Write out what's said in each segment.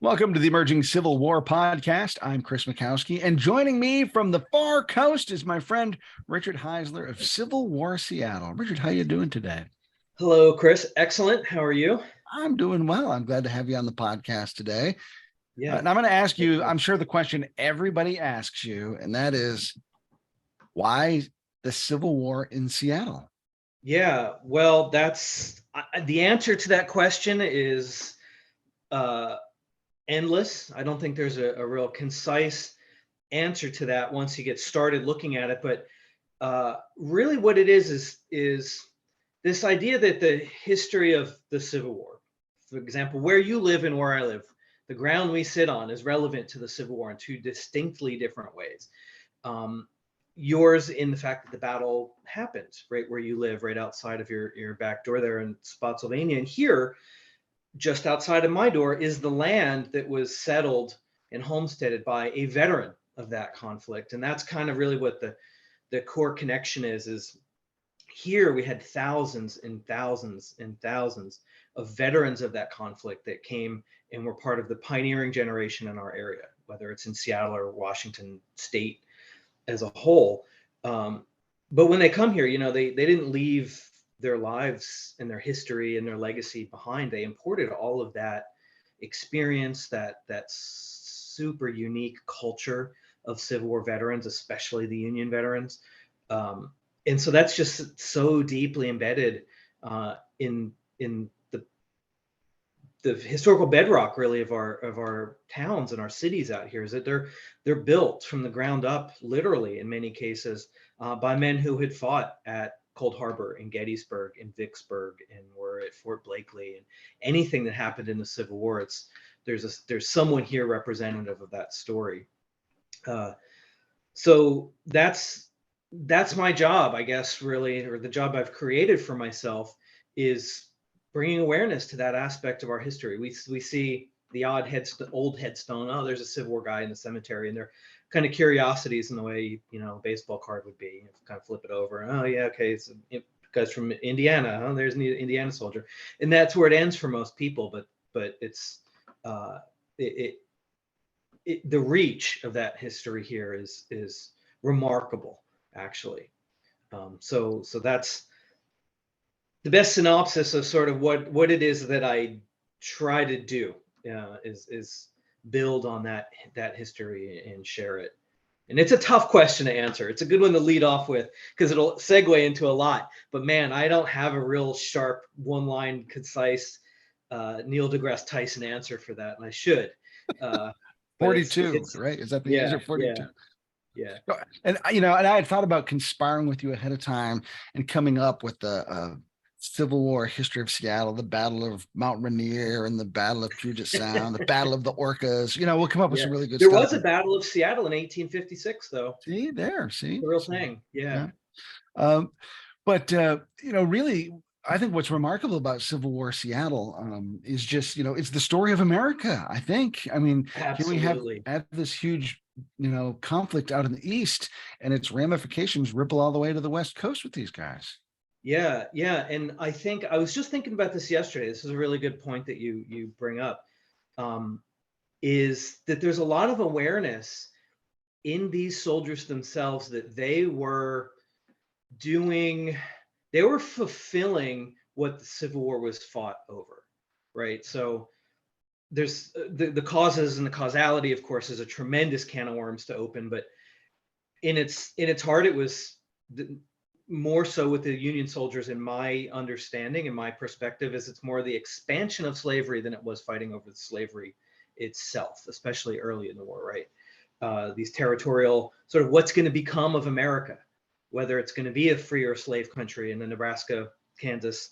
Welcome to the Emerging Civil War podcast. I'm Chris Mikowski, and joining me from the far coast is my friend Richard Heisler of Civil War Seattle. Richard, how you doing today? Hello, Chris. Excellent. How are you? I'm doing well. I'm glad to have you on the podcast today. Yeah. And I'm going to ask you, I'm sure the question everybody asks you, and that is, why the Civil War in Seattle? Yeah. Well, that's the answer to that question is endless. I don't think there's a real concise answer to that once you get started looking at it. But really, what it is this idea that the history of the Civil War, for example, where you live and where I live, the ground we sit on is relevant to the Civil War in two distinctly different ways. Yours in the fact that the battle happened right where you live, right outside of your back door there in Spotsylvania. And here, just outside of my door, is the land that was settled and homesteaded by a veteran of that conflict. And that's kind of really what the core connection is here we had thousands and thousands and thousands of veterans of that conflict that came and were part of the pioneering generation in our area, whether it's in Seattle or Washington State as a whole. But when they come here, they didn't leave their lives and their history and their legacy behind. They imported all of that experience, that super unique culture of Civil War veterans, especially the Union veterans. And so that's just so deeply embedded in the historical bedrock, really, of our towns and our cities out here, is that they're built from the ground up, literally in many cases, by men who had fought at Cold Harbor and Gettysburg and Vicksburg and were at Fort Blakely, and anything that happened in the Civil War. There's someone here representative of that story. So that's my job, I guess, really, or the job I've created for myself, is bringing awareness to that aspect of our history. We see the odd old headstone. Oh, there's a Civil War guy in the cemetery, and they're kind of curiosities in the way a baseball card would be. You kind of flip it over. Oh yeah, okay, it's guy's from Indiana. Oh, there's an Indiana soldier, and that's where it ends for most people. But it's the reach of that history here is remarkable, actually. So that's the best synopsis of sort of what it is that I try to do, is build on that history and share it. And it's a tough question to answer. It's a good one to lead off with because it'll segue into a lot. But man, I don't have a real sharp, one-line, concise Neil deGrasse Tyson answer for that, and I should. 42, right? Is that the answer? 42? Yeah. And and I had thought about conspiring with you ahead of time and coming up with the Civil War history of Seattle, the Battle of Mount Rainier and the Battle of Puget Sound, the Battle of the Orcas. We'll come up with some really good stuff. There was a Battle of Seattle in 1856, though. See, the real thing. Yeah. But really, I think what's remarkable about Civil War Seattle is just, it's the story of America, I think. I mean, absolutely. Here we have this huge, conflict out in the East, and its ramifications ripple all the way to the West Coast with these guys. Yeah. And I think I was just thinking about this yesterday. This is a really good point that you bring up, is that there's a lot of awareness in these soldiers themselves that they were fulfilling what the Civil War was fought over, right? So there's the causes, and the causality, of course, is a tremendous can of worms to open, but in its heart, it was more so with the Union soldiers, in my understanding and my perspective, is it's more the expansion of slavery than it was fighting over the slavery itself, especially early in the war, right? These territorial sort of what's going to become of America, whether it's going to be a free or slave country in the Nebraska, Kansas,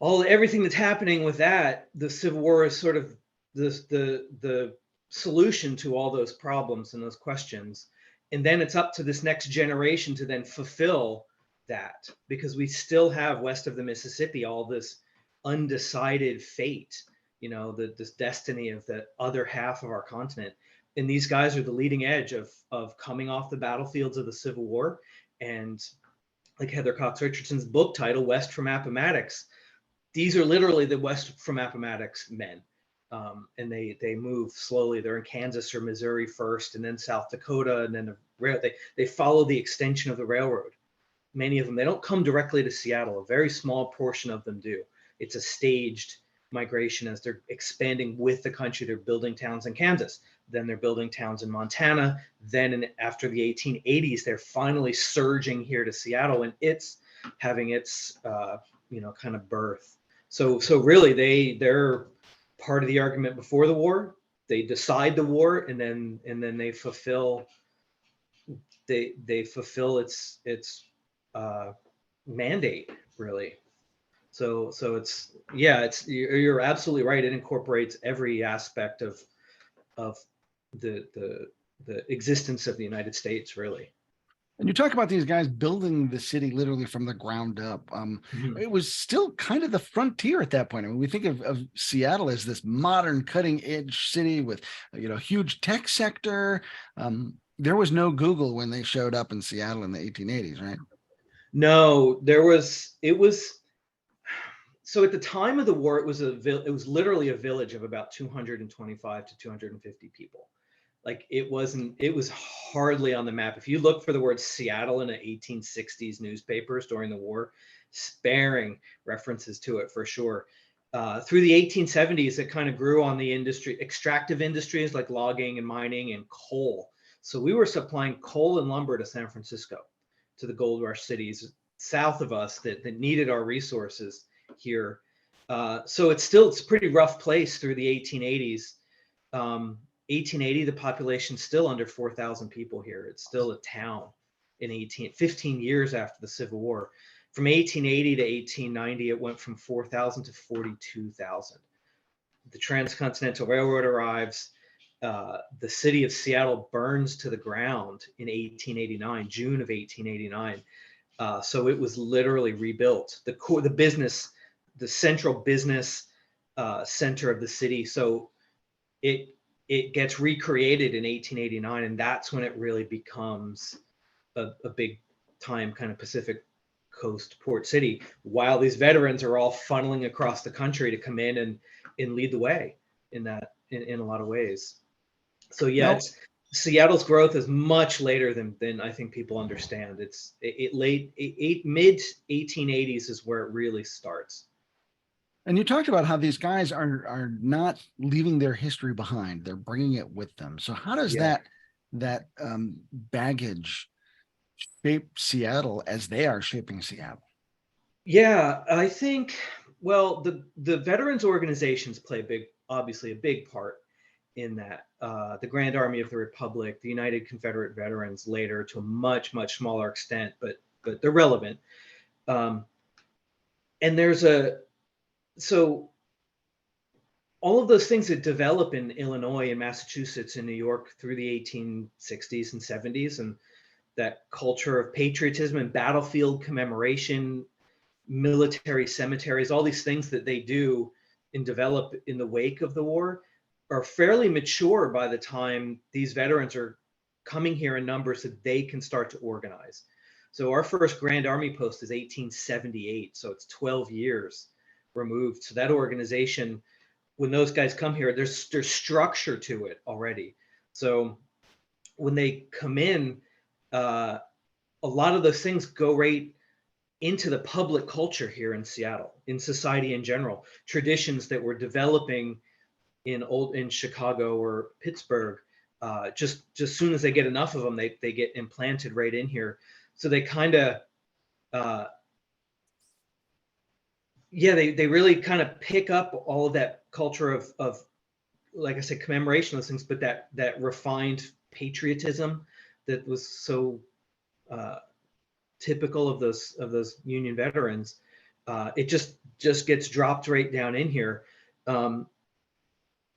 everything that's happening with that. The Civil War is sort of the solution to all those problems and those questions. And then it's up to this next generation to then fulfill that, because we still have west of the Mississippi all this undecided fate, this destiny of the other half of our continent. And these guys are the leading edge of coming off the battlefields of the Civil War. And like Heather Cox Richardson's book title, West from Appomattox, these are literally the West from Appomattox men. and they move slowly. They're in Kansas or Missouri first, and then South Dakota, and then they follow the extension of the railroad. Many of them, they don't come directly to Seattle. A very small portion of them do. It's a staged migration as they're expanding with the country. They're building towns in Kansas, then they're building towns in Montana. Then after the 1880s, they're finally surging here to Seattle, and it's having its kind of birth. So really, they're part of the argument before the war. They decide the war, and then they fulfill its mandate, really. So you're absolutely right. It incorporates every aspect of the existence of the United States, really. And you talk about these guys building the city literally from the ground up. It was still kind of the frontier at that point. I mean, we think of Seattle as this modern, cutting-edge city with, huge tech sector. There was no Google when they showed up in Seattle in the 1880s, right? No, it was. So at the time of the war, it was literally a village of about 225 to 250 people. Like it was hardly on the map. If you look for the word Seattle in the 1860s newspapers during the war, sparing references to it for sure. Through the 1870s, it kind of grew on the extractive industries like logging and mining and coal. So we were supplying coal and lumber to San Francisco, to the gold rush cities south of us that needed our resources here. So it's a pretty rough place through the 1880s. 1880, the population's still under 4,000 people here. It's still a town 15 years after the Civil War. From 1880 to 1890, it went from 4,000 to 42,000. The Transcontinental Railroad arrives. The city of Seattle burns to the ground in 1889, June of 1889. So it was literally rebuilt. The central business center of the city. So it gets recreated in 1889, and that's when it really becomes a big time kind of Pacific Coast port city, while these veterans are all funneling across the country to come in and lead the way in a lot of ways. So yeah, Seattle's growth is much later than I think people understand. Mid 1880s is where it really starts. And you talked about how these guys are not leaving their history behind; they're bringing it with them. So how does that baggage shape Seattle as they are shaping Seattle? Yeah, I think the veterans organizations play obviously a big part in that. The Grand Army of the Republic, the United Confederate Veterans, later to a much smaller extent, but they're relevant. And so all of those things that develop in Illinois and Massachusetts and New York through the 1860s and 70s, and that culture of patriotism and battlefield commemoration, military cemeteries, all these things that they do and develop in the wake of the war are fairly mature by the time these veterans are coming here in numbers that they can start to organize. So our first Grand Army post is 1878. So it's 12 years removed. So that organization, when those guys come here, there's structure to it already. So when they come in, a lot of those things go right into the public culture here in Seattle, in society in general. Traditions that were developing in Chicago or Pittsburgh, just soon as they get enough of them, they get implanted right in here. So they kind of they really kind of pick up all of that culture of like I said, commemoration of those things, but that refined patriotism that was so typical of those Union veterans. It just gets dropped right down in here, and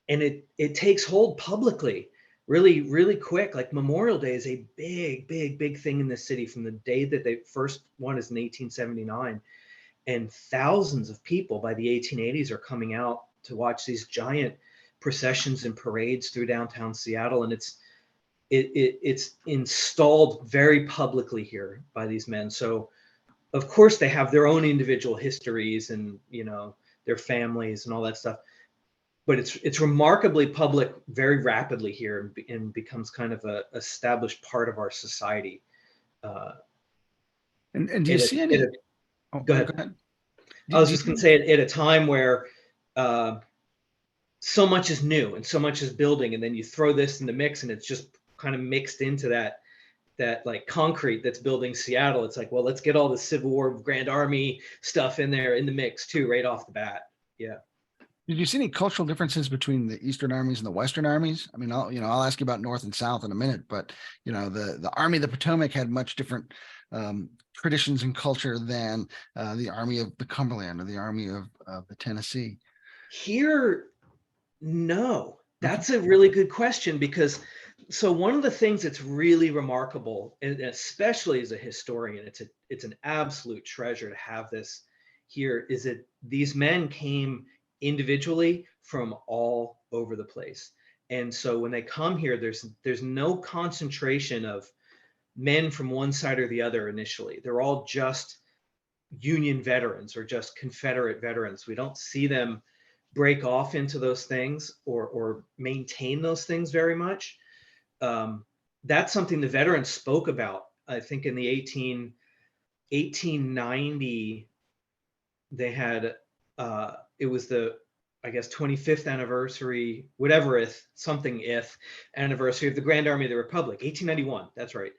it takes hold publicly really quick. Like Memorial Day is a big thing in the city from the day that they first won is in 1879. And thousands of people by the 1880s are coming out to watch these giant processions and parades through downtown Seattle. And it's installed very publicly here by these men. So of course they have their own individual histories and, their families and all that stuff. but it's remarkably public very rapidly here, and becomes kind of a established part of our society. Uh, And do you at a, see at a, any? Oh, Go go ahead. ahead. I was Do you just going to see? say, at a time where uh, so much is new and so much is building, and then you throw this in the mix, and it's just kind of mixed into that like concrete that's building Seattle. It's like, well, let's get all the Civil War Grand Army stuff in there in the mix too, right off the bat. Yeah. Did you see any cultural differences between the Eastern armies and the Western armies? I mean, I'll ask you about North and South in a minute, but the Army of the Potomac had much different traditions and culture than the Army of the Cumberland or the Army of the Tennessee. Here, no. Okay. That's a really good question, because so one of the things that's really remarkable, and especially as a historian, it's an absolute treasure to have this here, is that these men came individually from all over the place. And so when they come here, there's no concentration of men from one side or the other initially. They're all just Union veterans or just Confederate veterans. We don't see them break off into those things or maintain those things very much. That's something the veterans spoke about. I think in the 1890, they had, it was the, I guess, 25th anniversary, whatever something anniversary of the Grand Army of the Republic, 1891. That's right.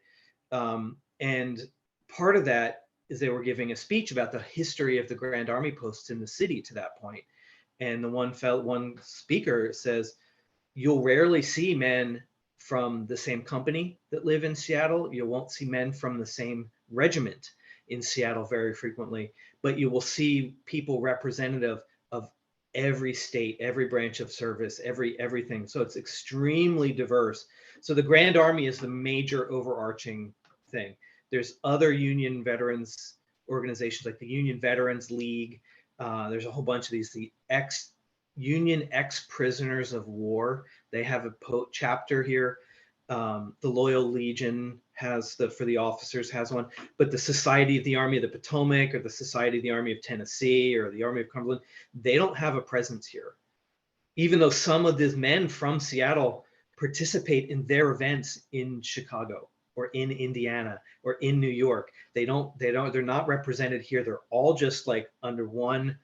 And part of that is they were giving a speech about the history of the Grand Army posts in the city to that point. And the one speaker says, you'll rarely see men from the same company that live in Seattle. You won't see men from the same regiment in Seattle very frequently, but you will see people representative of every state, every branch of service, everything. So it's extremely diverse. So the Grand Army is the major overarching thing. There's other Union veterans organizations like the Union Veterans League. There's a whole bunch of these, the Union ex-prisoners of war. They have a chapter here. The Loyal Legion has for the officers has one, but the Society of the Army of the Potomac or the Society of the Army of Tennessee or the Army of Cumberland, they don't have a presence here. Even though some of these men from Seattle participate in their events in Chicago or in Indiana or in New York, they're not represented here. They're all just like under one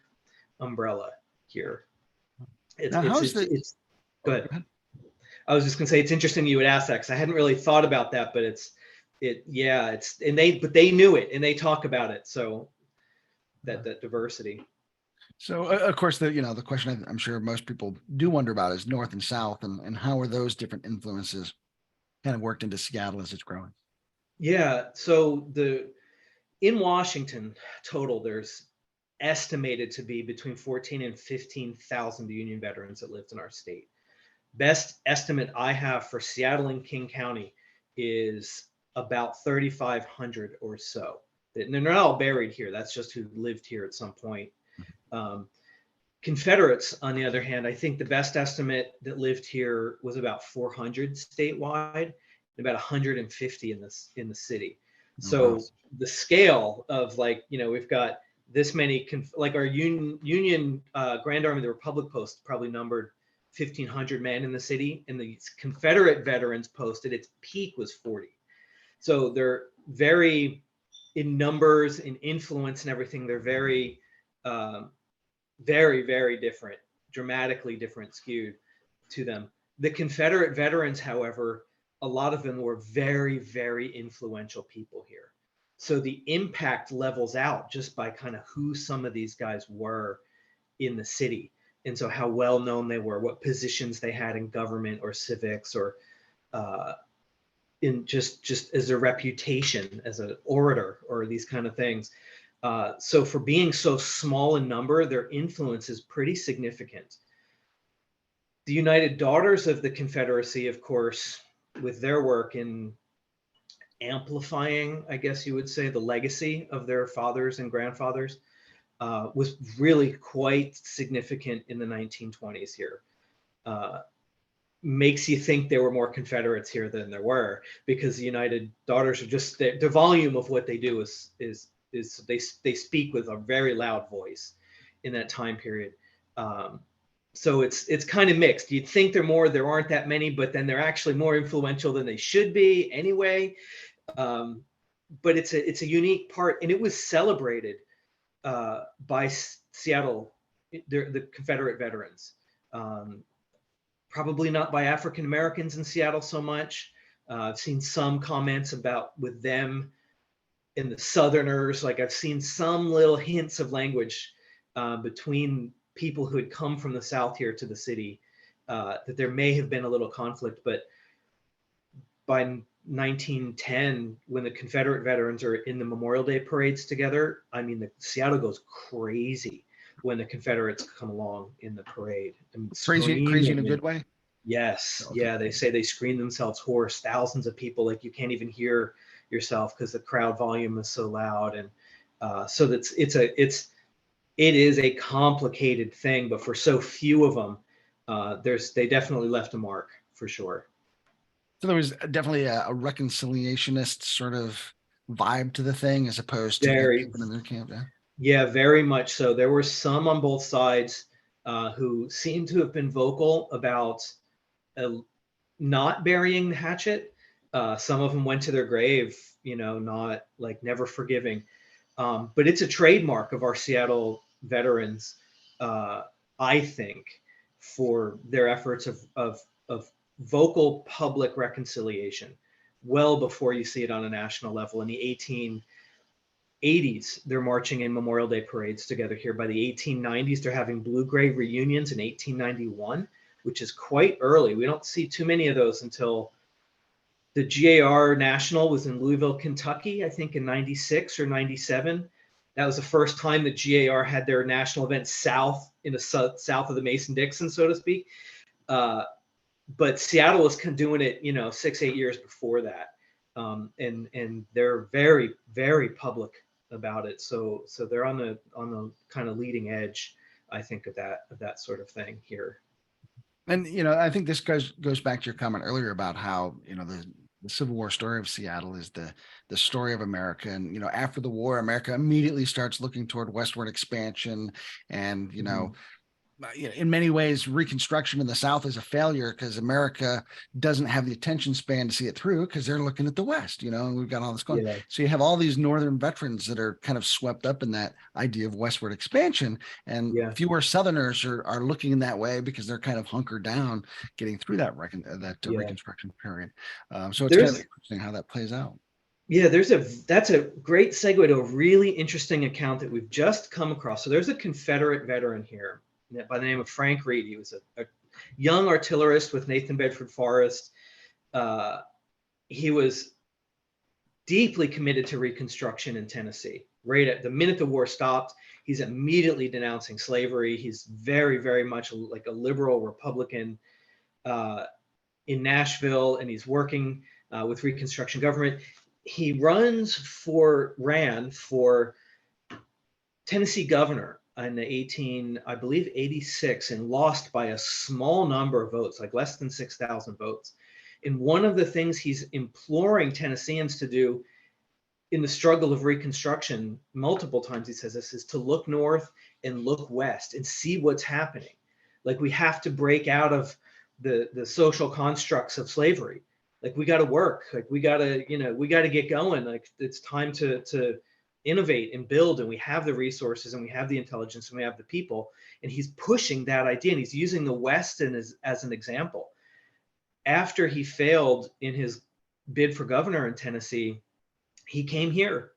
umbrella here. Now, how's the? It's Oh, good. go ahead. I was just gonna say it's interesting you would ask that, because I hadn't really thought about that, but but they knew it and they talk about it. So that diversity. So, of course, the question I'm sure most people do wonder about is North and South, and how are those different influences kind of worked into Seattle as it's growing? Yeah. So in Washington total, there's estimated to be between 14 and 15,000 Union veterans that lived in our state. Best estimate I have for Seattle and King County is about 3,500 or so. And they're not all buried here. That's just who lived here at some point. Confederates, on the other hand, I think the best estimate that lived here was about 400 statewide, and about 150 in the city. So Wow. the scale of, like, we've got this many, like our Union Grand Army of the Republic post probably numbered 1,500 men in the city, and the Confederate veterans posted, its peak was 40. So they're very, in numbers, in influence and everything, they're very, very, very different, dramatically different, skewed to them. The Confederate veterans, however, a lot of them were very, very influential people here. So the impact levels out just by kind of who some of these guys were in the city. And so how well known they were, what positions they had in government or civics, or in just as a reputation as an orator or these kind of things. So for being so small in number, their influence is pretty significant. The United Daughters of the Confederacy, of course, with their work in amplifying, I guess you would say, the legacy of their fathers and grandfathers, was really quite significant in the 1920s here. Makes you think there were more Confederates here than there were, because the United Daughters are just, the volume of what they do is they speak with a very loud voice in that time period. So it's kind of mixed. You'd think there aren't that many, but then they're actually more influential than they should be anyway. Um, but it's a unique part, and it was celebrated by Seattle, the Confederate veterans. Um, Probably not by African Americans in Seattle so much. I've seen some comments about with them in the Southerners. Like I've seen some little hints of language between people who had come from the South here to the city, that there may have been a little conflict. But by 1910, when the Confederate veterans are in the Memorial Day parades together, I mean, Seattle goes crazy when the Confederates come along in the parade and Crazy in a screaming. good way. Yes, Okay. yeah, they say they scream themselves hoarse. Thousands of people, like you can't even hear yourself because the crowd volume is so loud, and so it is a complicated thing. But for so few of them, they definitely left a mark for sure. So there was definitely a reconciliationist sort of vibe to the thing, as opposed to Very, keeping in their camp. Yeah. yeah, very much so. There were some on both sides who seemed to have been vocal about uh, not burying the hatchet. Some of them went to their grave, not like never forgiving. But it's a trademark of our Seattle veterans, uh, I think, for their efforts of vocal public reconciliation well before you see it on a national level. In the 1880s, they're marching in Memorial Day parades together here. By the 1890s, they're having blue-gray reunions in 1891, which is quite early. We don't see too many of those until the GAR National was in Louisville, Kentucky, I think in 96 or 97. That was the first time that GAR had their national event south south of the Mason-Dixon, so to speak. But Seattle was doing it, 6-8 years before that. And they're very, very public about it. So they're on the kind of leading edge, I think, of that sort of thing here. And I think this goes back to your comment earlier about how the Civil War story of Seattle is the story of America. And after the war, America immediately starts looking toward westward expansion, and Mhm. in many ways, Reconstruction in the South is a failure because America doesn't have the attention span to see it through because they're looking at the West, and we've got all this going. Yeah, So you have all these Northern veterans that are kind of swept up in that idea of westward expansion, and yeah. fewer Southerners are looking in that way because they're kind of hunkered down getting through that Yeah. Reconstruction period. So it's kind of There's interesting how that plays out. Yeah, that's a great segue to a really interesting account that we've just come across. So there's a Confederate veteran here by the name of Frank Reed. He was a young artillerist with Nathan Bedford Forrest. Uh, he was deeply committed to Reconstruction in Tennessee. Right at the minute the war stopped, he's immediately denouncing slavery. He's very, very much like a liberal Republican uh, in Nashville, and he's working with Reconstruction government. He ran for Tennessee governor in the 86, and lost by a small number of votes, like less than 6,000 votes. And one of the things he's imploring Tennesseans to do in the struggle of Reconstruction, multiple times he says this, is to look north and look west and see what's happening. Like we have to break out of the social constructs of slavery. Like we got to work. Like we got to get going. Like it's time to innovate and build, and we have the resources and we have the intelligence and we have the people. And he's pushing that idea, and he's using the West as an example. After he failed in his bid for governor in Tennessee, he came here.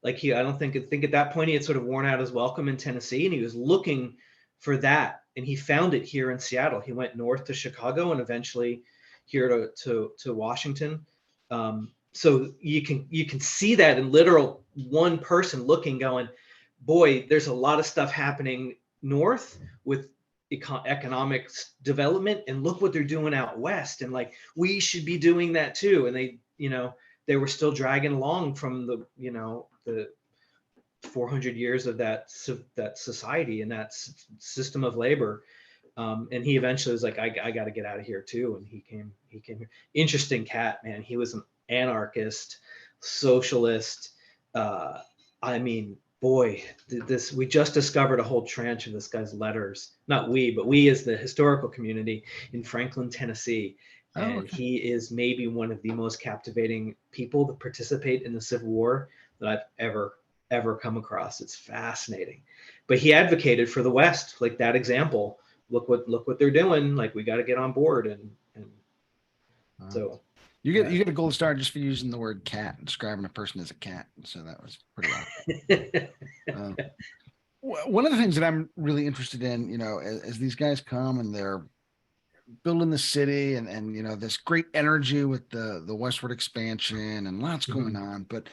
Like I don't think at that point he had sort of worn out his welcome in Tennessee, and he was looking for that, and he found it here in Seattle. He went north to Chicago and eventually here to Washington. So you can see that in literal one person looking, going, boy, there's a lot of stuff happening north with economic development, and look what they're doing out west, and like we should be doing that too. And they were still dragging along from the 400 years of that society and that system of labor. And he eventually was like, I got to get out of here too. And he came here. Interesting cat, man. He was an anarchist, socialist. I mean, boy, this we just discovered a whole tranche of this guy's letters. Not we, but we as the historical community in Franklin, Tennessee. Oh, And okay. he is maybe one of the most captivating people to participate in the Civil War that I've ever come across. It's fascinating. But he advocated for the West, like that example. Look what they're doing. Like we got to get on board. And Uh, so you yeah. get a gold star just for using the word cat, describing a person as a cat. So that was pretty awesome. Uh, One of the things that I'm really interested in, as these guys come and they're building the city and this great energy with the westward expansion and lots going Mhm. on, but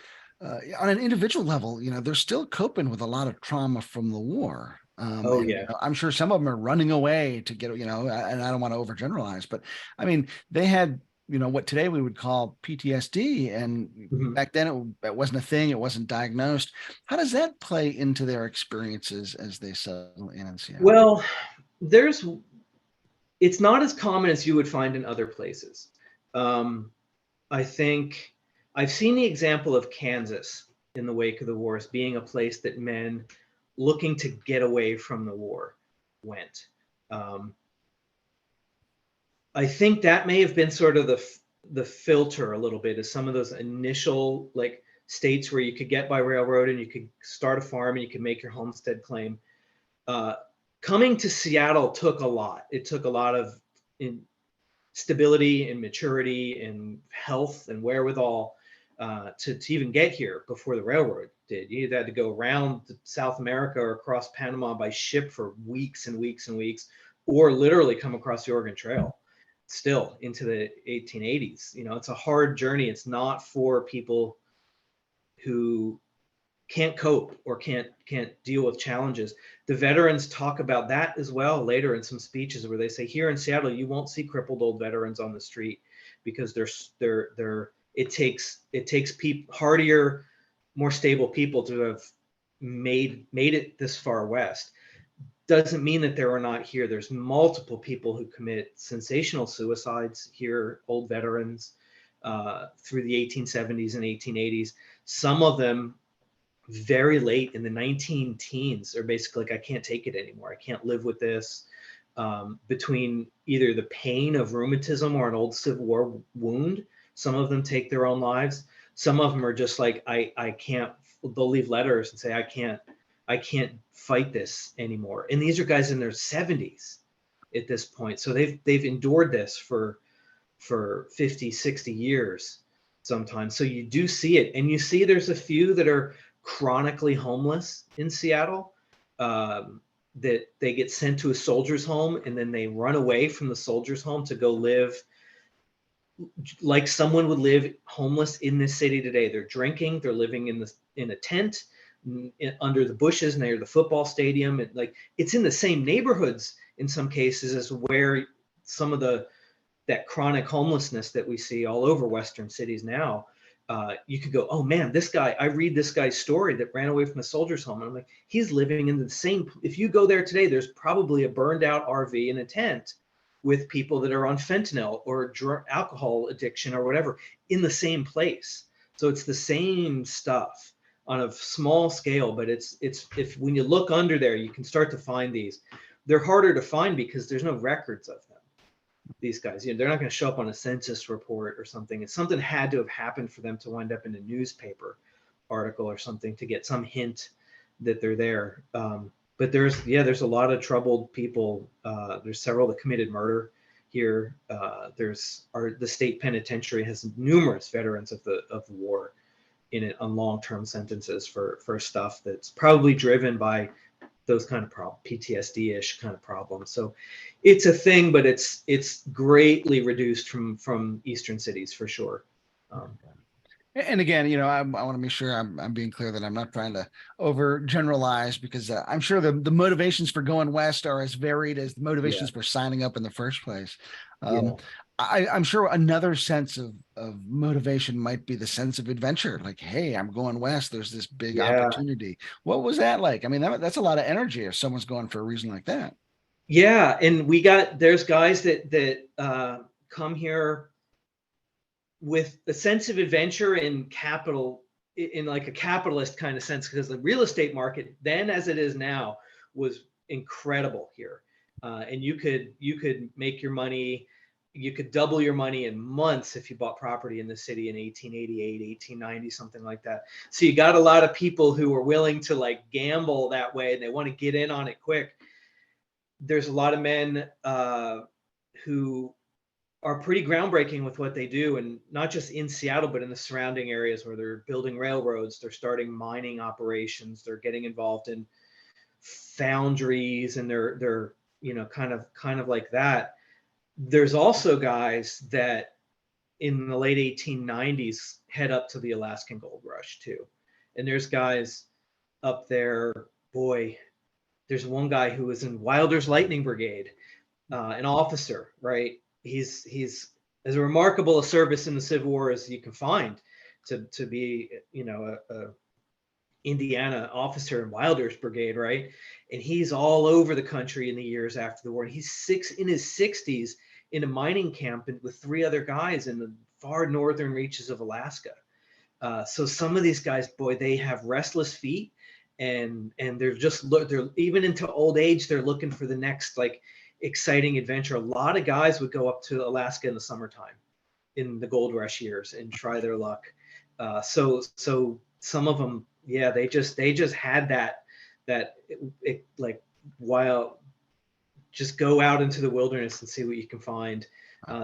on an individual level, they're still coping with a lot of trauma from the war. Oh And yeah. I'm sure some of them are running away to get, and I don't want to overgeneralize, but I mean, they had, what today we would call PTSD, and Mhm. back then it wasn't a thing, it wasn't diagnosed. How does that play into their experiences as they settle in Seattle? Well, there's it's not as common as you would find in other places. Um, I think I've seen the example of Kansas in the wake of the wars being a place that men looking to get away from the war went. Um, I think that may have been sort of the filter a little bit of some of those initial like states where you could get by railroad and you could start a farm and you could make your homestead claim. Uh, Coming to Seattle took a lot. It took a lot of in, stability and maturity and health and wherewithal to even get here before the railroad did. You either had to go around South America or across Panama by ship for weeks and weeks and weeks, or literally come across the Oregon Trail still into the 1880s. It's a hard journey. It's not for people who can't cope or can't deal with challenges. The veterans talk about that as well later in some speeches where they say here in Seattle you won't see crippled old veterans on the street because they're it takes hardier, more stable people to have made it this far west. Doesn't mean that there are not here. There's multiple people who commit sensational suicides here, old veterans, through the 1870s and 1880s. Some of them very late in the 19 teens are basically like, I can't take it anymore. I can't live with this. Between either the pain of rheumatism or an old Civil War wound, some of them take their own lives. Some of them are just like, I can't, they'll leave letters and say, I can't fight this anymore. And these are guys in their 70s at this point. So they've endured this for 50, 60 years sometimes. So you do see it. And you see there's a few that are chronically homeless in Seattle, that they get sent to a soldier's home and then they run away from the soldier's home to go live like someone would live homeless in this city today. They're drinking, they're living in a tent under the bushes near the football stadium. Like it's in the same neighborhoods in some cases as where some of that chronic homelessness that we see all over Western cities now. You could go, oh man, this guy, I read this guy's story that ran away from a soldier's home. And I'm like, he's living in the same, if you go there today, there's probably a burned out RV in a tent with people that are on fentanyl or alcohol addiction or whatever in the same place. So it's the same stuff on a small scale, but it's if when you look under there, you can start to find these. They're harder to find because there's no records of them. These guys, they're not going to show up on a census report or something. It's something had to have happened for them to wind up in a newspaper article or something to get some hint that they're there. But there's a lot of troubled people. There's several that committed murder here. The state penitentiary has numerous veterans of the war in it on long-term sentences for stuff that's probably driven by those kind of PTSD-ish kind of problems. So it's a thing, but it's greatly reduced from eastern cities for sure. And again, I want to make sure I'm being clear that I'm not trying to overgeneralize, because I'm sure the motivations for going west are as varied as the Yeah, motivations for signing up in the first place. yeah, I'm sure another sense of motivation might be the sense of adventure. Like, hey, I'm going west. There's this big yeah, opportunity. What was that like? I mean, that's a lot of energy if someone's going for a reason like that. yeah. And there's guys that come here with a sense of adventure in capital in like a capitalist kind of sense, because the real estate market then, as it is now, was incredible here. And you could make your money, you could double your money in months if you bought property in the city in 1888, 1890, something like that. So you got a lot of people who are willing to like gamble that way, and they want to get in on it quick. There's a lot of men who are pretty groundbreaking with what they do, and not just in Seattle, but in the surrounding areas, where they're building railroads, they're starting mining operations, they're getting involved in foundries, and they're kind of like that. There's also guys that in the late 1890s head up to the Alaskan Gold Rush too. And there's guys up there, boy, there's one guy who was in Wilder's Lightning Brigade, an officer, right? He's as remarkable a service in the Civil War as you can find, to be, a Indiana officer in Wilder's Brigade, right? And he's all over the country in the years after the war. And he's in his 60s in a mining camp with 3 other guys in the far northern reaches of Alaska. So some of these guys, boy, they have restless feet, and they're even into old age, they're looking for the next like exciting adventure. A lot of guys would go up to Alaska in the summertime in the gold rush years and try their luck. So some of them, yeah, they just had that like, while just go out into the wilderness and see what you can find.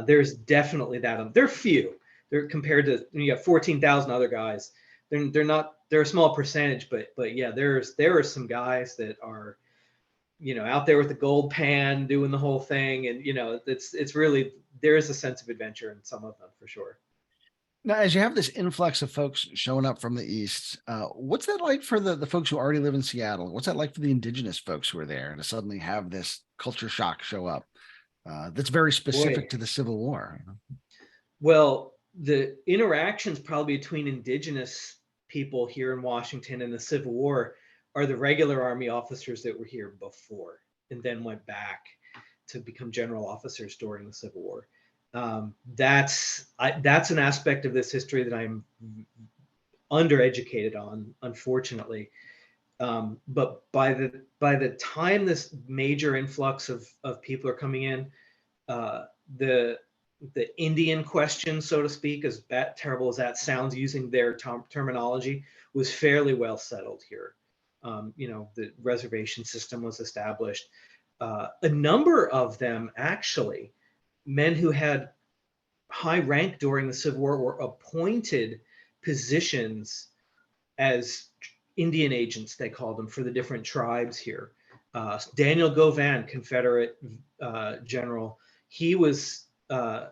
There's definitely that. They're few. They're compared to, you got 14,000 other guys. They're a small percentage, but yeah, there are some guys that are, out there with the gold pan doing the whole thing. And, it's really, there is a sense of adventure in some of them for sure. Now, as you have this influx of folks showing up from the East, what's that like for the folks who already live in Seattle? What's that like for the indigenous folks who are there to suddenly have this culture shock show up that's very specific to the Civil War? Well, the interactions probably between indigenous people here in Washington and the Civil War are the regular Army officers that were here before and then went back to become general officers during the Civil War. That's an aspect of this history that I'm undereducated on, unfortunately. But by the time this major influx of people are coming in, the Indian question, so to speak, as terrible as that sounds, using their terminology, was fairly well settled here. The reservation system was established. A number of them, actually, men who had high rank during the Civil War, were appointed positions as Indian agents, they called them, for the different tribes here. Daniel Govan, Confederate general, he was an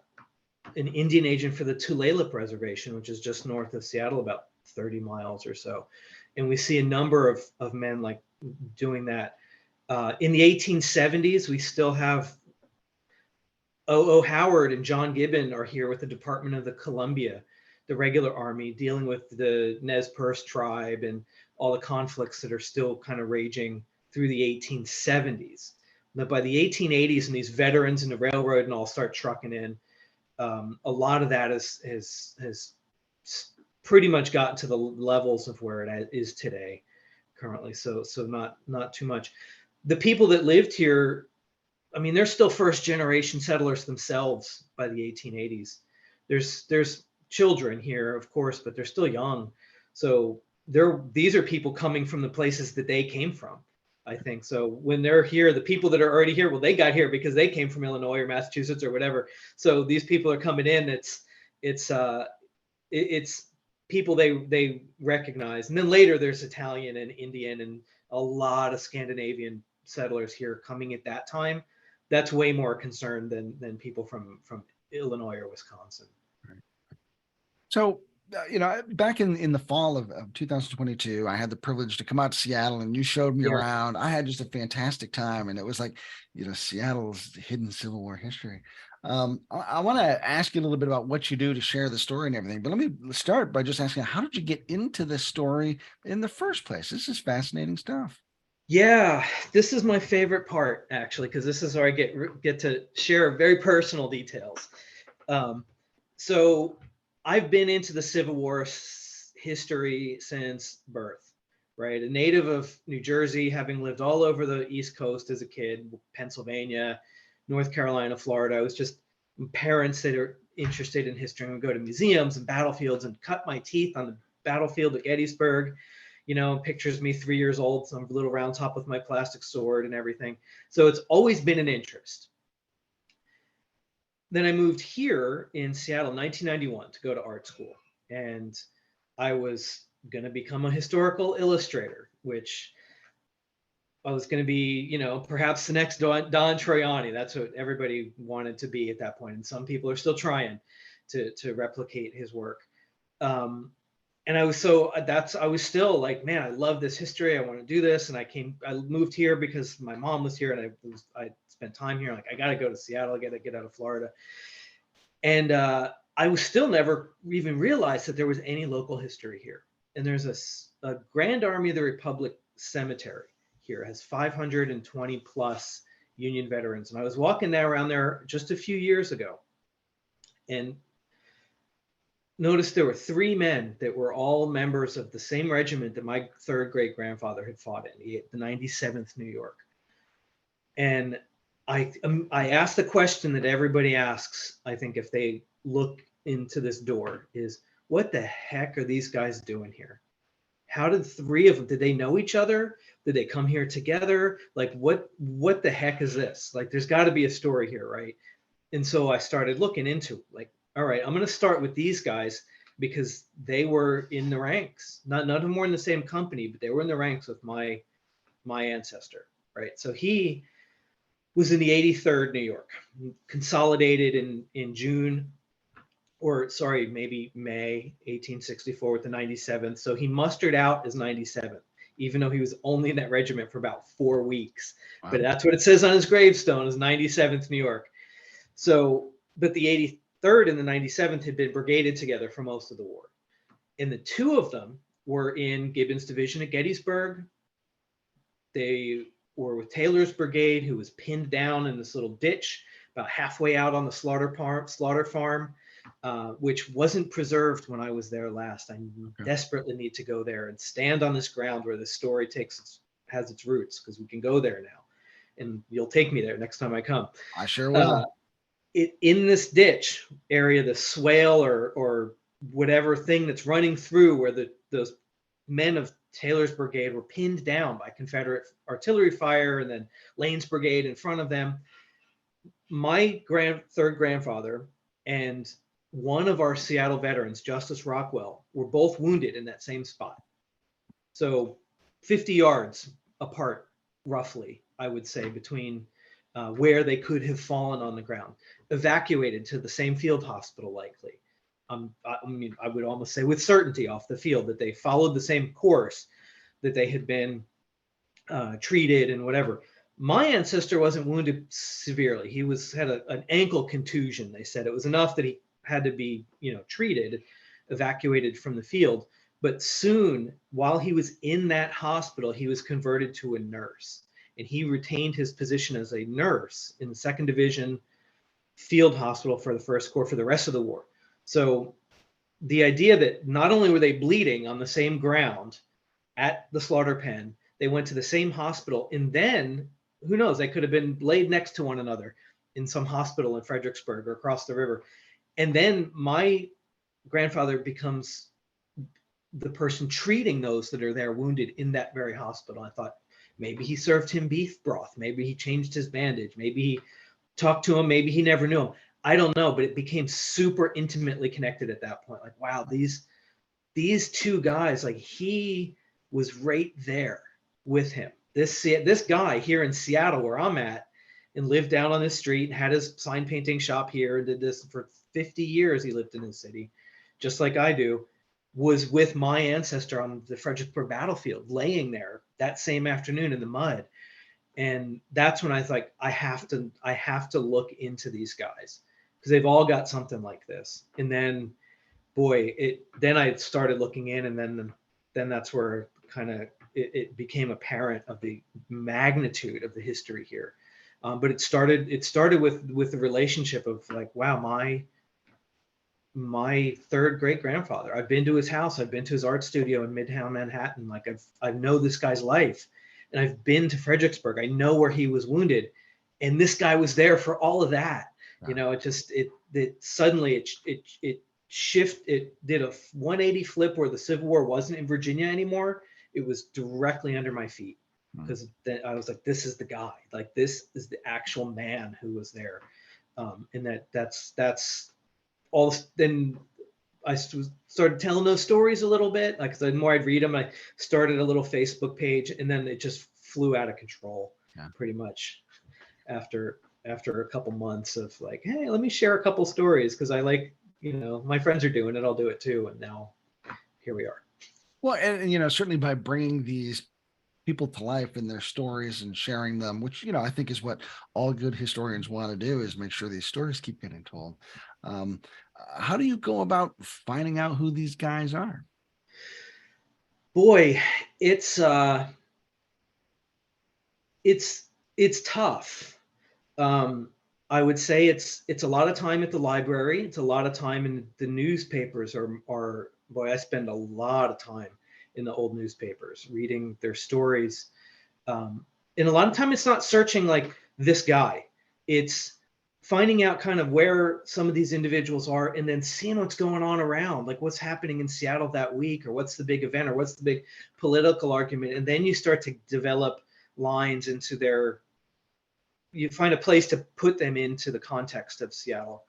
Indian agent for the Tulalip Reservation, which is just north of Seattle, about 30 miles or so. And we see a number of men like doing that. In the 1870s, we still have O.O. Howard and John Gibbon are here with the Department of the Columbia, the regular Army, dealing with the Nez Perce tribe and all the conflicts that are still kind of raging through the 1870s. But by the 1880s, and these veterans in the railroad and all start trucking in, a lot of that has pretty much gotten to the levels of where it is today currently. So not too much. The people that lived here, I mean, they're still first generation settlers themselves by the 1880s. There's children here, of course, but they're still young. So these are people coming from the places that they came from, I think. So when they're here, the people that are already here, well, they got here because they came from Illinois or Massachusetts or whatever. So these people are coming in. It's people they recognize. And then later there's Italian and Indian and a lot of Scandinavian settlers here coming at that time. That's way more concern than people from Illinois or Wisconsin. So, back in the fall of 2022, I had the privilege to come out to Seattle, and you showed me around. I had just a fantastic time, and it was like, Seattle's hidden Civil War history. I want to ask you a little bit about what you do to share the story and everything, but let me start by just asking, how did you get into this story in the first place? This is fascinating stuff. Yeah, this is my favorite part, actually, because this is where I get to share very personal details. So I've been into the Civil War history since birth, right? A native of New Jersey, having lived all over the East Coast as a kid, Pennsylvania, North Carolina, Florida. I was just parents that are interested in history and would go to museums and battlefields and cut my teeth on the battlefield at Gettysburg. Pictures me 3 years old, some little round top with my plastic sword and everything. So it's always been an interest. Then I moved here in Seattle, 1991, to go to art school. And I was going to become a historical illustrator, which I was going to be, perhaps the next Don Troiani. That's what everybody wanted to be at that point. And some people are still trying to replicate his work. And I was still like, man, I love this history. I want to do this. And I moved here because my mom was here and I spent time here. Like, I got to go to Seattle. I got to get out of Florida. And I was still never even realized that there was any local history here. And there's a Grand Army of the Republic cemetery here. It has 520 plus Union veterans. And I was walking around there just a few years ago and noticed there were 3 men that were all members of the same regiment that my third great grandfather had fought in, the 97th New York. And I asked the question that everybody asks, I think, if they look into this door, is what the heck are these guys doing here? How did 3 of them, did they know each other? Did they come here together? Like, what the heck is this? Like, there's got to be a story here, right? And so I started looking into, like, all right, I'm going to start with these guys because they were in the ranks. None of them were in the same company, but they were in the ranks with my ancestor, right? So he was in the 83rd New York, consolidated in June, or sorry, maybe May 1864 with the 97th. So he mustered out as 97th, even though he was only in that regiment for about 4 weeks. Wow. But that's what it says on his gravestone, is 97th New York. So, but the 83rd and the 97th had been brigaded together for most of the war. And the 2 of them were in Gibbon's division at Gettysburg. They were with Taylor's brigade, who was pinned down in this little ditch about halfway out on the slaughter farm, which wasn't preserved when I was there last. I desperately need to go there and stand on this ground where the story has its roots, because we can go there now. And you'll take me there next time I come. I sure will. In this ditch area, the swale or whatever thing that's running through where those men of Taylor's brigade were pinned down by Confederate artillery fire, and then Lane's brigade in front of them. My third grandfather and one of our Seattle veterans, Justice Rockwell, were both wounded in that same spot. So 50 yards apart, roughly, I would say, between where they could have fallen on the ground, evacuated to the same field hospital, likely. I mean, I would almost say with certainty off the field that they followed the same course that they had been treated and whatever. My ancestor wasn't wounded severely. He had an ankle contusion. They said it was enough that he had to be, treated, evacuated from the field. But soon, while he was in that hospital, he was converted to a nurse. And he retained his position as a nurse in the 2nd Division Field Hospital for the 1st Corps for the rest of the war. So the idea that not only were they bleeding on the same ground at the slaughter pen, they went to the same hospital, and then, who knows, they could have been laid next to one another in some hospital in Fredericksburg or across the river. And then my grandfather becomes the person treating those that are there wounded in that very hospital. I thought, maybe he served him beef broth. Maybe he changed his bandage. Maybe he talked to him. Maybe he never knew him. I don't know, but it became super intimately connected at that point. Like, wow, these 2 guys, like, he was right there with him. This guy here in Seattle, where I'm at, and lived down on this street, had his sign painting shop here, and did this for 50 years. He lived in the city, just like I do, was with my ancestor on the Fredericksburg battlefield, laying there that same afternoon in the mud. And that's when I was like, I have to look into these guys, because they've all got something like this. And then, boy, then I started looking in, and then that's where kind of it became apparent of the magnitude of the history here. But it started with the relationship of, like, wow, my third great grandfather. I've been to his house. I've been to his art studio in Midtown Manhattan. Like I know this guy's life, and I've been to Fredericksburg. I know where he was wounded, and this guy was there for all of that. You know, it suddenly it did a 180 flip where the Civil War wasn't in Virginia anymore. It was directly under my feet, because then I was like, this is the guy. Like, this is the actual man who was there. And that's all. Then I started telling those stories a little bit. Like, the more I'd read them, I started a little Facebook page, and then it just flew out of control. Pretty much after a couple months of like, hey, let me share a couple stories, because I like, my friends are doing it, I'll do it too. And now here we are. Well, and certainly by bringing these people to life in their stories and sharing them, which I think is what all good historians want to do, is make sure these stories keep getting told. How do you go about finding out who these guys are? Boy, it's tough. I would say it's a lot of time at the library. It's a lot of time in the newspapers. Are boy, I spend a lot of time in the old newspapers reading their stories. And a lot of time it's not searching like this guy. It's finding out kind of where some of these individuals are, and then seeing what's going on around, like what's happening in Seattle that week, or what's the big event, or what's the big political argument. And then you start to develop lines into you find a place to put them into the context of Seattle,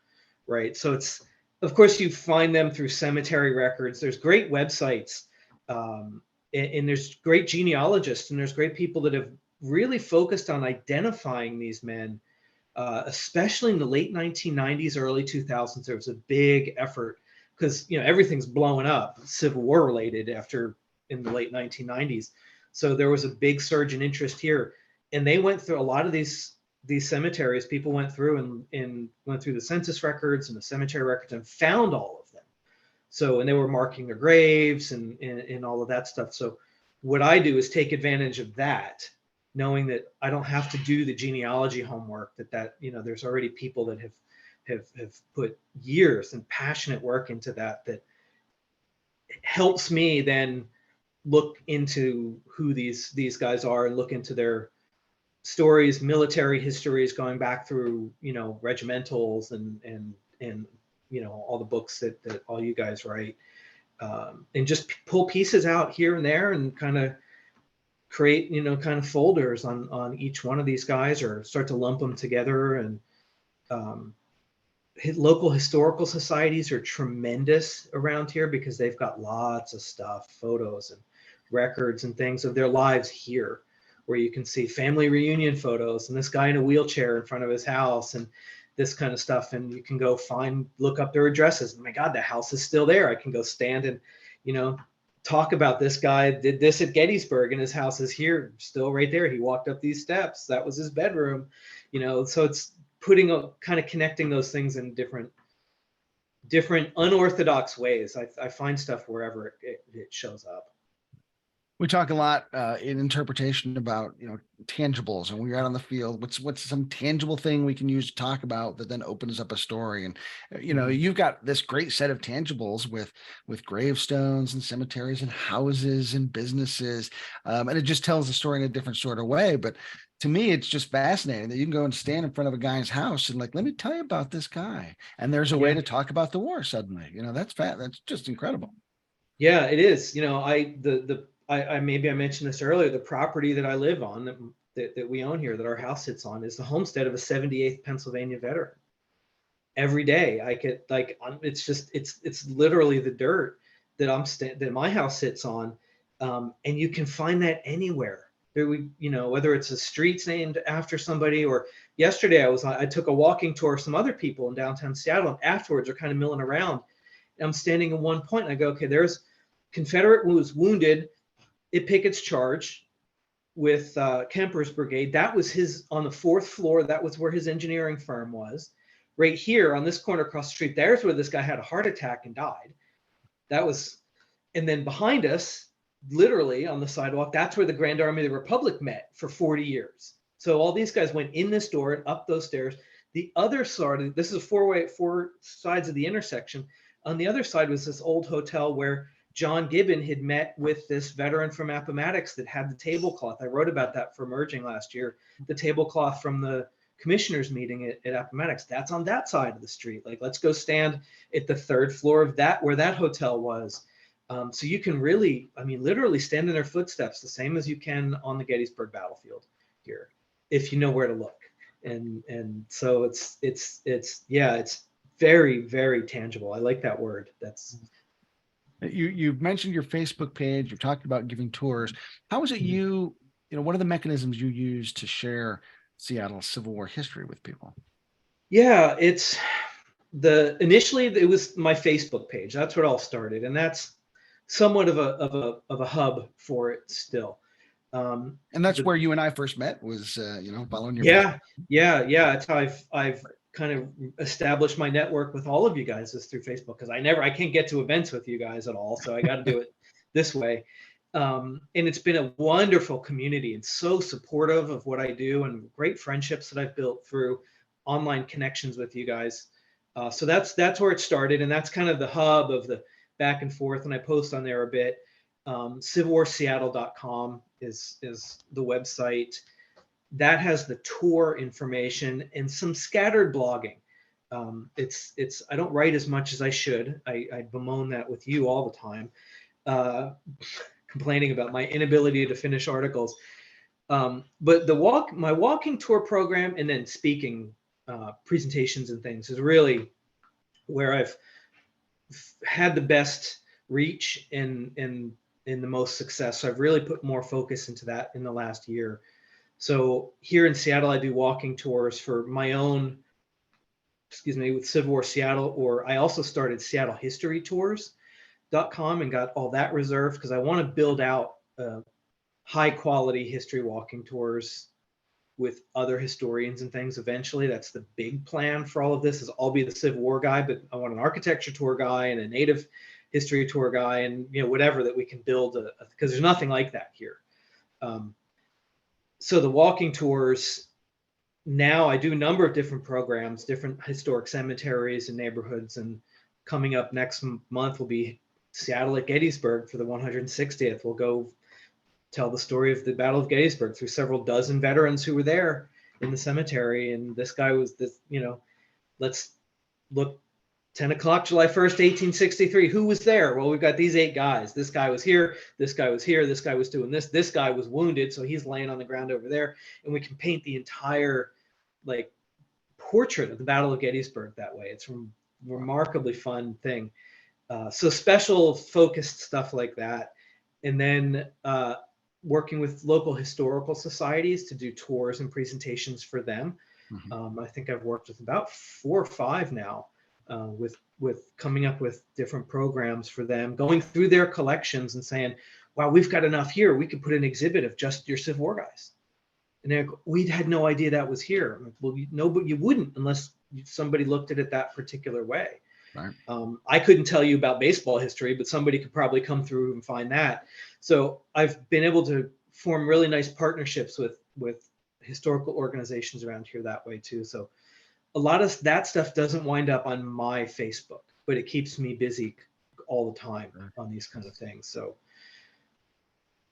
right? So it's, of course, you find them through cemetery records. There's great websites, and there's great genealogists, and there's great people that have really focused on identifying these men, especially in the late 1990s, early 2000s. There was a big effort, because everything's blowing up, Civil War related, in the late 1990s. So there was a big surge in interest here, and they went through a lot of these cemeteries. People went through and went through the census records and the cemetery records and found all of them. So, and they were marking their graves and all of that stuff. So what I do is take advantage of that, knowing that I don't have to do the genealogy homework, that there's already people that have put years and passionate work into that helps me then look into who these guys are, and look into their stories, military histories, going back through regimentals and all the books that all you guys write, and just pull pieces out here and there, and kind of create kind of folders on each one of these guys, or start to lump them together. And local historical societies are tremendous around here, because they've got lots of stuff, photos and records and things of their lives here, where you can see family reunion photos, and this guy in a wheelchair in front of his house, and this kind of stuff. And you can go look up their addresses. Oh my God, the house is still there. I can go stand and, talk about this guy did this at Gettysburg, and his house is here, still right there. He walked up these steps. That was his bedroom, so it's kind of connecting those things in different unorthodox ways. I find stuff wherever it shows up. We talk a lot in interpretation about tangibles, and when you're out on the field, what's some tangible thing we can use to talk about that then opens up a story. And you've got this great set of tangibles with gravestones and cemeteries and houses and businesses, and it just tells the story in a different sort of way. But to me, it's just fascinating that you can go and stand in front of a guy's house and like, let me tell you about this guy, and there's a way to talk about the war suddenly. That's just incredible. Yeah, it is. I maybe I mentioned this earlier. The property that I live on, that we own here, that our house sits on, is the homestead of a 78th Pennsylvania veteran. Every day I get it's literally the dirt that my house sits on, and you can find that anywhere. Whether it's a street's named after somebody, or yesterday I took a walking tour of some other people in downtown Seattle, and afterwards they're kind of milling around. And I'm standing in one point, and I go, okay, there's Confederate who was wounded at Pickett's charge with Kemper's brigade. That was his on the 4th floor. That was where his engineering firm was. Right here on this corner across the street, there's where this guy had a heart attack and died. And then behind us, literally on the sidewalk, that's where the Grand Army of the Republic met for 40 years. So all these guys went in this door and up those stairs. The other side, this is a four sides of the intersection. on the other side was this old hotel where John Gibbon had met with this veteran from Appomattox that had the tablecloth. I wrote about that for Emerging last year. The tablecloth from the commissioners meeting at Appomattox, that's on that side of the street. Like, let's go stand at the third floor of that, where that hotel was. So you can really, I mean, literally stand in their footsteps, the same as you can on the Gettysburg battlefield here, if you know where to look. And so it's yeah, it's very, very tangible. I like that word. That's You've mentioned your Facebook page. You've talked about giving tours. How is it what are the mechanisms you use to share Seattle's Civil War history with people? Yeah, it's initially it was my Facebook page. That's what all started, and that's somewhat of a hub for it still. And that's where you and I first met, was following your yeah, yeah. It's how I've kind of established my network with all of you guys is through Facebook, because I can't get to events with you guys at all, so I got to do it this way. And it's been a wonderful community and so supportive of what I do, and great friendships that I've built through online connections with you guys. So that's where it started, and that's kind of the hub of the back and forth. And I post on there a bit. CivilWarSeattle.com is the website that has the tour information and some scattered blogging. It's I don't write as much as I should. I bemoan that with you all the time, complaining about my inability to finish articles. But my walking tour program and then speaking presentations and things is really where I've had the best reach and the most success. So I've really put more focus into that in the last year. So here in Seattle, I do walking tours for my own, with Civil War Seattle, or I also started SeattleHistoryTours.com and got all that reserved because I want to build out high quality history walking tours with other historians and things eventually. That's the big plan for all of this, is I'll be the Civil War guy, but I want an architecture tour guy and a native history tour guy, and whatever that we can build, because there's nothing like that here. So the walking tours, now I do a number of different programs, different historic cemeteries and neighborhoods, and coming up next month will be Seattle at Gettysburg for the 160th. We'll go tell the story of the Battle of Gettysburg through several dozen veterans who were there in the cemetery. And this guy was let's look, 10 o'clock, July 1st, 1863. Who was there? Well, we've got these 8 guys. This guy was here. This guy was here. This guy was doing this. This guy was wounded, so he's laying on the ground over there. And we can paint the entire portrait of the Battle of Gettysburg that way. It's a remarkably fun thing. So special focused stuff like that. And then working with local historical societies to do tours and presentations for them. I think I've worked with about 4 or 5 now. With coming up with different programs for them, going through their collections and saying, wow, we've got enough here. We could put an exhibit of just your Civil War guys. And we had no idea that was here. I'm like, well, no, but you wouldn't unless somebody looked at it that particular way. Right. I couldn't tell you about baseball history, but somebody could probably come through and find that. So I've been able to form really nice partnerships with historical organizations around here that way too. So a lot of that stuff doesn't wind up on my Facebook, but it keeps me busy all the time on these kind of things. So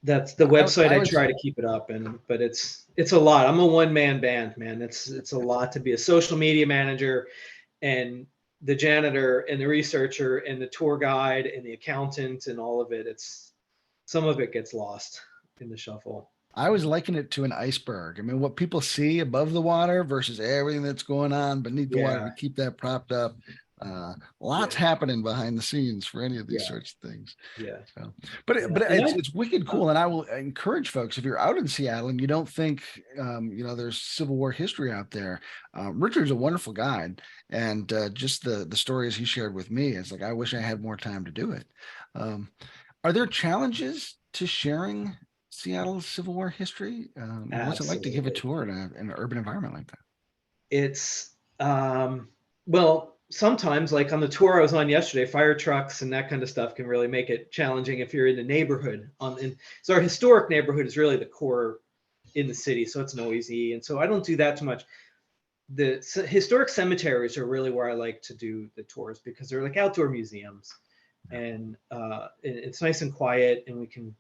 that's the website. I try to keep it up, but it's a lot. I'm a one-man band, man. It's a lot to be a social media manager and the janitor and the researcher and the tour guide and the accountant and all of it. Some of it gets lost in the shuffle. I was liken it to an iceberg. I mean, what people see above the water versus everything that's going on beneath the water to keep that propped up. Lots happening behind the scenes for any of these sorts of things. Yeah. So, but it's wicked cool. And I will encourage folks, if you're out in Seattle and you don't think, there's Civil War history out there, Richard's a wonderful guide. And just the stories he shared with me, it's like, I wish I had more time to do it. Are there challenges to sharing Seattle's Civil War history? What's it like to give a tour in an urban environment like that? It's well, sometimes, like on the tour I was on yesterday, fire trucks and that kind of stuff can really make it challenging if you're in the neighborhood. So our historic neighborhood is really the core in the city, so it's noisy, and so I don't do that too much. historic cemeteries are really where I like to do the tours, because they're like outdoor museums, and it's nice and quiet, and we can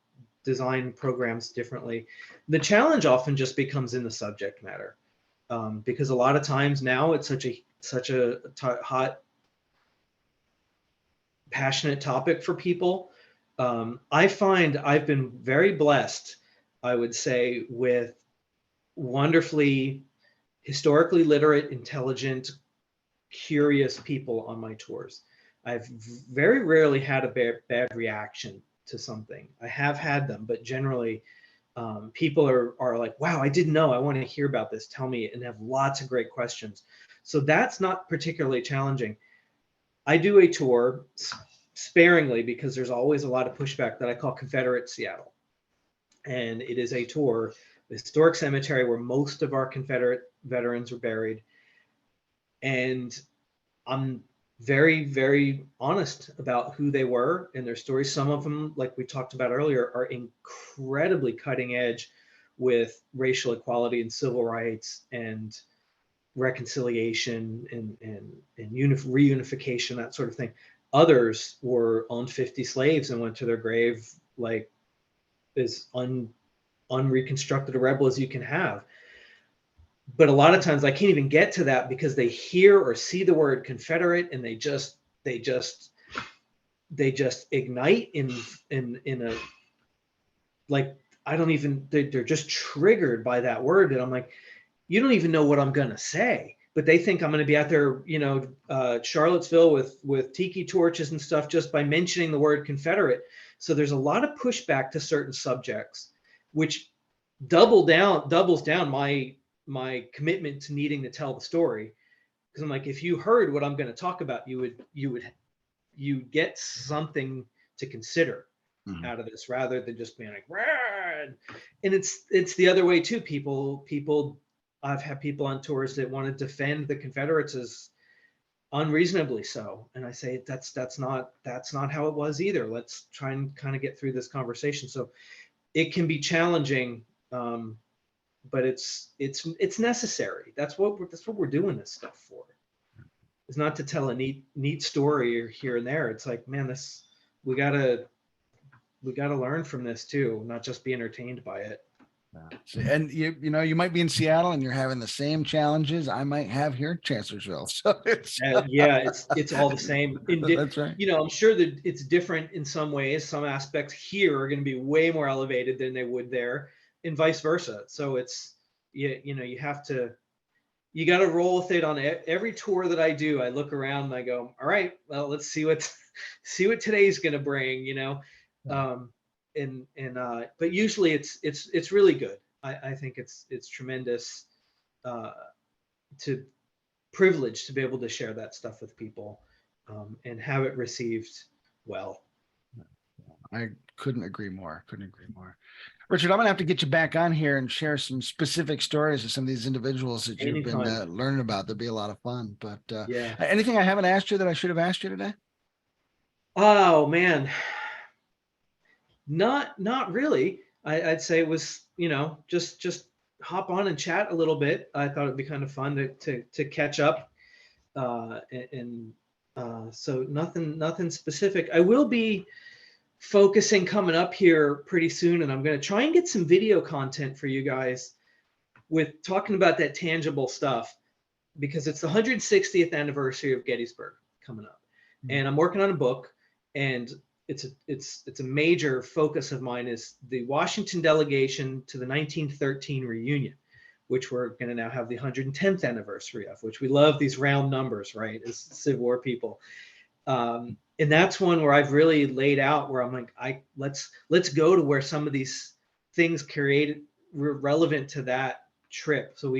design programs differently. The challenge often just becomes in the subject matter, because a lot of times now it's such a hot, passionate topic for people. I find I've been very blessed, I would say, with wonderfully historically literate, intelligent, curious people on my tours. I've very rarely had a bad reaction to something. I have had them, but generally, people are like, wow, I didn't know. I want to hear about this. Tell me, and have lots of great questions. So that's not particularly challenging. I do a tour sparingly, because there's always a lot of pushback, that I call Confederate Seattle. And it is a tour, the historic cemetery where most of our Confederate veterans are buried. And I'm very, very honest about who they were and their stories. Some of them, like we talked about earlier, are incredibly cutting edge with racial equality and civil rights and reconciliation and reunification, that sort of thing. Others were owned 50 slaves and went to their grave like as unreconstructed a rebel as you can have. But a lot of times I can't even get to that, because they hear or see the word Confederate and they just ignite in a, like, I don't even, they're just triggered by that word. And I'm like, you don't even know what I'm going to say, but they think I'm going to be out there, Charlottesville with tiki torches and stuff, just by mentioning the word Confederate. So there's a lot of pushback to certain subjects, which doubles down my commitment to needing to tell the story. Because I'm like, if you heard what I'm going to talk about, you get something to consider out of this, rather than just being like, rah! And it's the other way too. People, I've had people on tours that want to defend the Confederates as unreasonably so, and I say that's not how it was either. Let's try and kind of get through this conversation. So it can be challenging, but it's necessary. That's what we're doing this stuff for. It's not to tell a neat story here and there. It's like, man, we gotta learn from this too, not just be entertained by it. And you might be in Seattle and you're having the same challenges I might have here in Chancellorsville. So it's all the same. That's right. I'm sure that it's different in some ways. Some aspects here are going to be way more elevated than they would there, and vice versa. So it's you got to roll with it. On every tour that I do, I look around and I go, all right, well, let's see what today's going to bring. But usually it's really good. I think it's tremendous, to privilege to be able to share that stuff with people, and have it received well. I couldn't agree more. Richard, I'm gonna have to get you back on here and share some specific stories of some of these individuals that you've been learning about. That'd be a lot of fun. But anything I haven't asked you that I should have asked you today? Oh man. Not really. I'd say it was, just hop on and chat a little bit. I thought it'd be kind of fun to catch up. So nothing specific. I will be focusing coming up here pretty soon, and I'm going to try and get some video content for you guys with talking about that tangible stuff, because it's the 160th anniversary of Gettysburg coming up. And I'm working on a book, and it's a major focus of mine, is the Washington delegation to the 1913 reunion, which we're going to now have the 110th anniversary of, which we love these round numbers, right, as Civil War people. And that's one where I've really laid out where I'm like, let's go to where some of these things created were relevant to that trip. So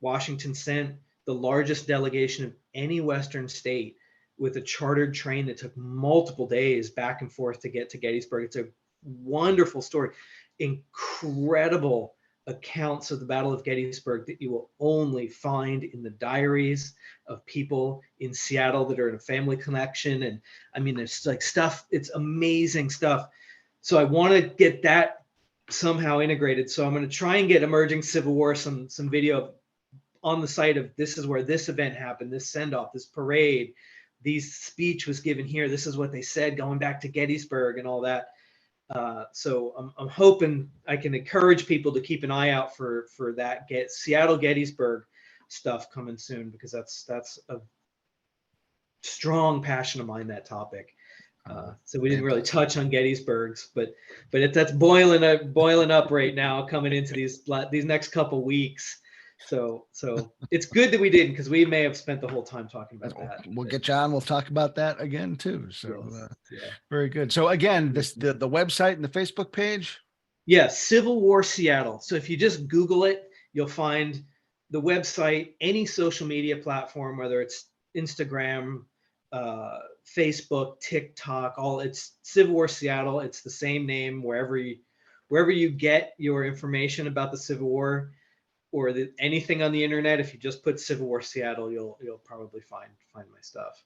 Washington sent the largest delegation of any Western state with a chartered train that took multiple days back and forth to get to Gettysburg. It's a wonderful story, incredible accounts of the Battle of Gettysburg that you will only find in the diaries of people in Seattle that are in a family connection. And I mean, there's like stuff, it's amazing stuff. So I want to get that somehow integrated. So I'm going to try and get Emerging Civil War, some video on the site of this is where this event happened, this send off, this parade, these speech was given here. This is what they said going back to Gettysburg and all that. So I'm hoping I can encourage people to keep an eye out for that Seattle Gettysburg stuff coming soon, because that's a strong passion of mine, that topic. So we didn't really touch on Gettysburg's, but that's boiling up right now coming into these next couple weeks. So it's good that we didn't, because we may have spent the whole time talking about that. We'll get you on. We'll talk about that again too. So yes, yeah. Very good. So again, the website and the Facebook page. Yeah, Civil War Seattle. So if you just Google it, you'll find the website, any social media platform, whether it's Instagram, Facebook, TikTok, all, it's Civil War Seattle. It's the same name wherever you get your information about the Civil War, or anything on the internet. If you just put Civil War Seattle, you'll probably find my stuff.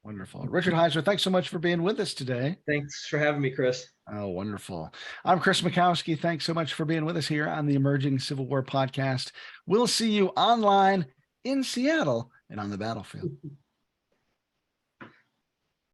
Wonderful. Richard Heisler, thanks so much for being with us today. Thanks for having me, Chris. Oh, wonderful. I'm Chris Mikowski. Thanks so much for being with us here on the Emerging Civil War podcast. We'll see you online in Seattle and on the battlefield.